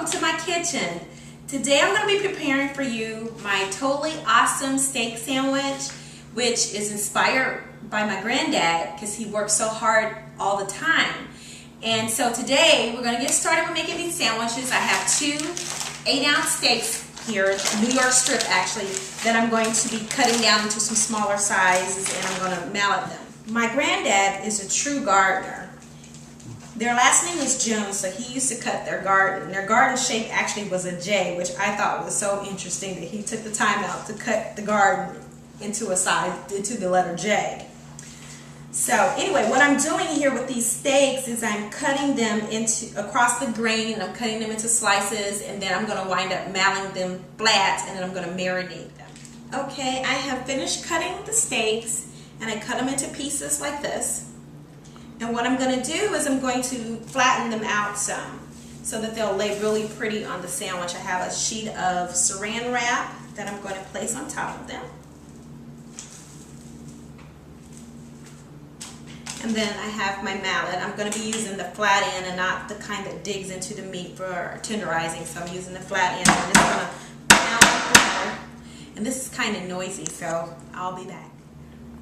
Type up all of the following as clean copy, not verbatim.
welcome to my kitchen. Today I'm going to be preparing for you my totally awesome steak sandwich, which is inspired by my granddad because he works so hard all the time. And so today we're going to get started with making these sandwiches. I have two 8-ounce steaks here, New York strip actually, that I'm going to be cutting down into some smaller sizes, and I'm going to mallet them. My granddad is a true gardener. Their last name was Jones, so he used to cut their garden. Their garden shape actually was a J, which I thought was so interesting that he took the time out to cut the garden into the letter J. So anyway, what I'm doing here with these steaks is I'm cutting them across the grain, and I'm cutting them into slices, and then I'm going to wind up malling them flat, and then I'm going to marinate them. Okay, I have finished cutting the steaks, and I cut them into pieces like this. And what I'm going to do is I'm going to flatten them out some so that they'll lay really pretty on the sandwich. I have a sheet of saran wrap that I'm going to place on top of them. And then I have my mallet. I'm going to be using the flat end and not the kind that digs into the meat for tenderizing. So I'm using the flat end. I'm just going to pound it together. And this is kind of noisy, so I'll be back.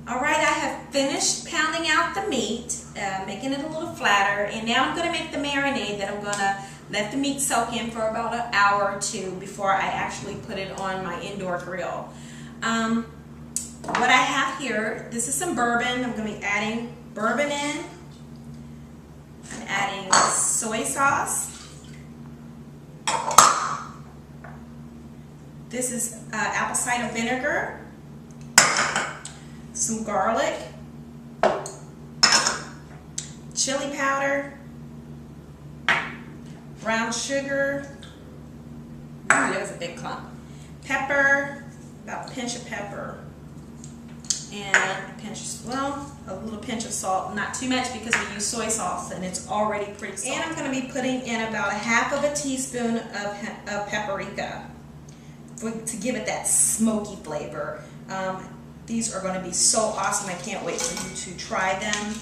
Alright, I have finished pounding out the meat, making it a little flatter, and now I'm going to make the marinade that I'm going to let the meat soak in for about an hour or two before I actually put it on my indoor grill. What I have here, this is some bourbon. I'm going to be adding bourbon in. I'm adding soy sauce. This is apple cider vinegar. Some garlic, chili powder, brown sugar, ooh, that was a big clump, pepper, about a pinch of pepper, and a little pinch of salt, not too much because we use soy sauce and it's already pretty salty. And I'm going to be putting in about a half of a teaspoon of paprika to give it that smoky flavor. These are going to be so awesome. I can't wait for you to try them.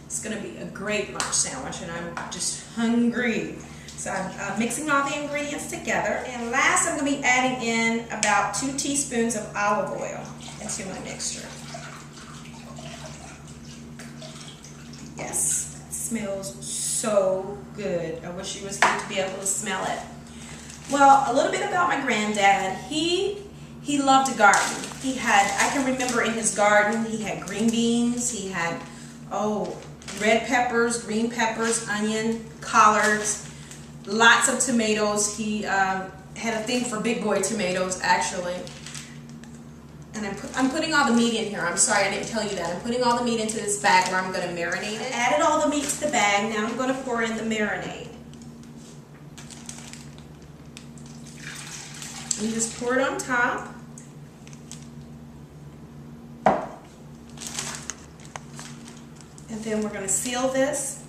It's going to be a great lunch sandwich, and I'm just hungry. So I'm mixing all the ingredients together. And last, I'm going to be adding in about 2 teaspoons of olive oil into my mixture. Yes, it smells so good. I wish you was here to be able to smell it. Well, a little bit about my granddad. He loved to garden. I can remember in his garden, he had green beans, he had, red peppers, green peppers, onion, collards, lots of tomatoes. He had a thing for big boy tomatoes, actually. And I'm putting all the meat in here. I'm sorry I didn't tell you that. I'm putting all the meat into this bag where I'm going to marinate it. I added all the meat to the bag. Now I'm going to pour in the marinade. You just pour it on top. And then we're going to seal this.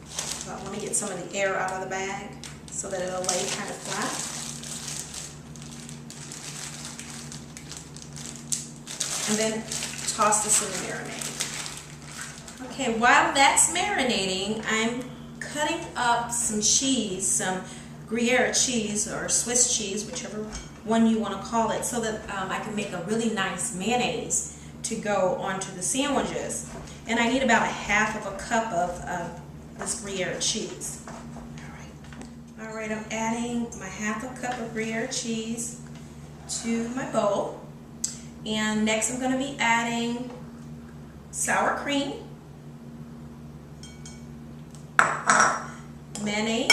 So I want to get some of the air out of the bag so that it'll lay kind of flat. And then toss this in the marinade. Okay, while that's marinating, I'm cutting up some cheese, some Gruyere cheese or Swiss cheese, whichever one you want to call it, so that I can make a really nice mayonnaise to go onto the sandwiches. And I need about a half of a cup of this Gruyere cheese. All right, I'm adding my half a cup of Gruyere cheese to my bowl. And next I'm going to be adding sour cream, mayonnaise,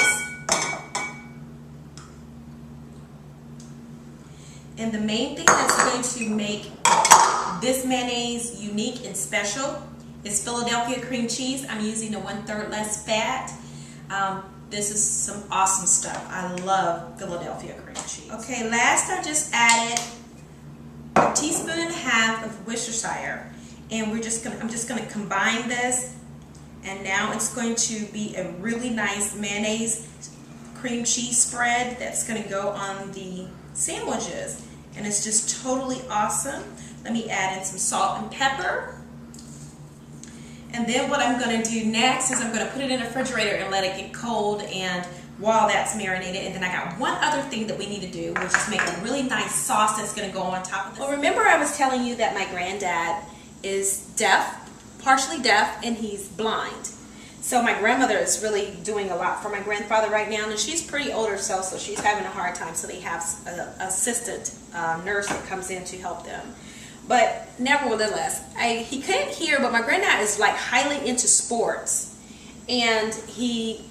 and the main thing that's going to make this mayonnaise unique and special is Philadelphia cream cheese. I'm using a 1/3 less fat. This is some awesome stuff. I love Philadelphia cream cheese. Okay, last I just added a 1.5 teaspoons of Worcestershire, and I'm just gonna combine this, and now it's going to be a really nice mayonnaise cream cheese spread that's going to go on the sandwiches, and it's just totally awesome. Let me add in some salt and pepper. And then what I'm going to do next is I'm going to put it in the refrigerator and let it get cold, and while that's marinated. And then I got one other thing that we need to do, which is make a really nice sauce that's going to go on top of this. Well, remember I was telling you that my granddad is deaf, partially deaf, and he's blind. So my grandmother is really doing a lot for my grandfather right now, and she's pretty old herself, so she's having a hard time. So they have an assistant nurse that comes in to help them. But nevertheless, he couldn't hear, but my granddad is like highly into sports, and he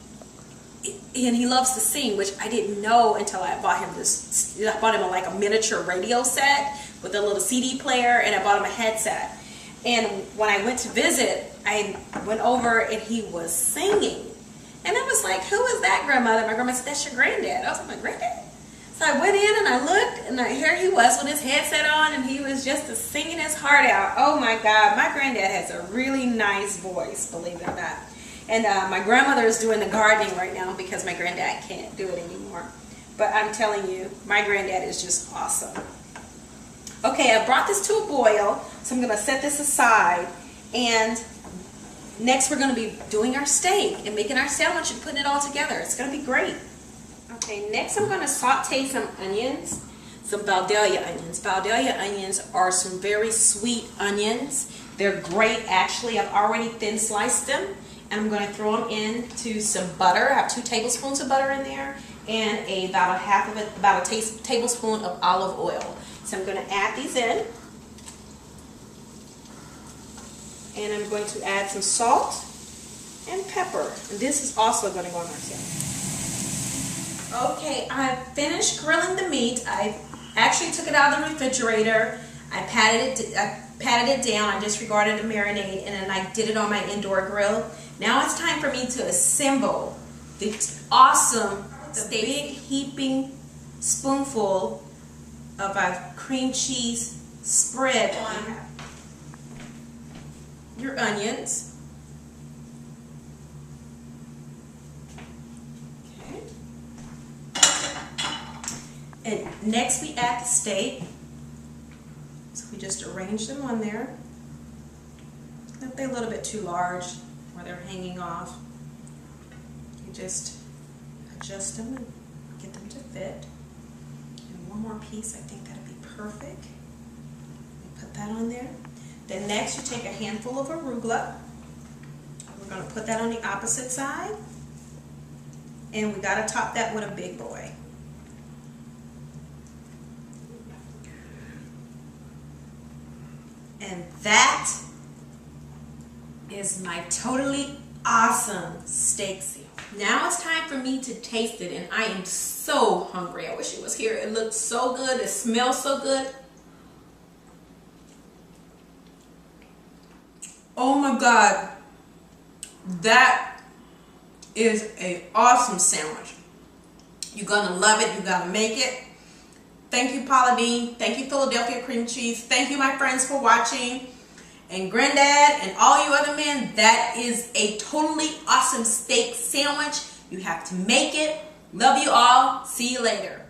loves to sing, which I didn't know until I bought him this. I bought him like a miniature radio set with a little CD player, and I bought him a headset. And when I went to visit, I went over and he was singing. And I was like, who is that, grandmother? My grandma said, that's your granddad. I was like, my granddad? So I went in and I looked, and here he was with his headset on, and he was just singing his heart out. Oh my God, my granddad has a really nice voice, believe it or not. And my grandmother is doing the gardening right now because my granddad can't do it anymore. But I'm telling you, my granddad is just awesome. Okay, I brought this to a boil, so I'm going to set this aside. And next we're going to be doing our steak and making our sandwich and putting it all together. It's going to be great. Okay, next I'm going to saute some onions, some Baldelia onions. Baldelia onions are some very sweet onions. They're great, actually. I've already thin sliced them, and I'm going to throw them into some butter. I have 2 tablespoons of butter in there, and about a tablespoon of olive oil. So I'm going to add these in, and I'm going to add some salt and pepper. And this is also going to go on our salad. Okay, I finished grilling the meat. I actually took it out of the refrigerator. I patted it down. I disregarded the marinade, and then I did it on my indoor grill. Now it's time for me to assemble the awesome, the big heaping spoonful of our cream cheese spread on your onions. And next we add the steak. So we just arrange them on there. If they're a little bit too large or they're hanging off, you just adjust them and get them to fit. And one more piece, I think that'll be perfect. Put that on there. Then next you take a handful of arugula. We're going to put that on the opposite side. And we got to top that with a big boy. And that is my totally awesome steak sandwich. Now it's time for me to taste it, and I am so hungry. I wish it was here. It looks so good. It smells so good. Oh my God. That is an awesome sandwich. You're going to love it. You're going to make it. Thank you, Paula Dean. Thank you, Philadelphia Cream Cheese. Thank you, my friends, for watching. And Granddad and all you other men, that is a totally awesome steak sandwich. You have to make it. Love you all. See you later.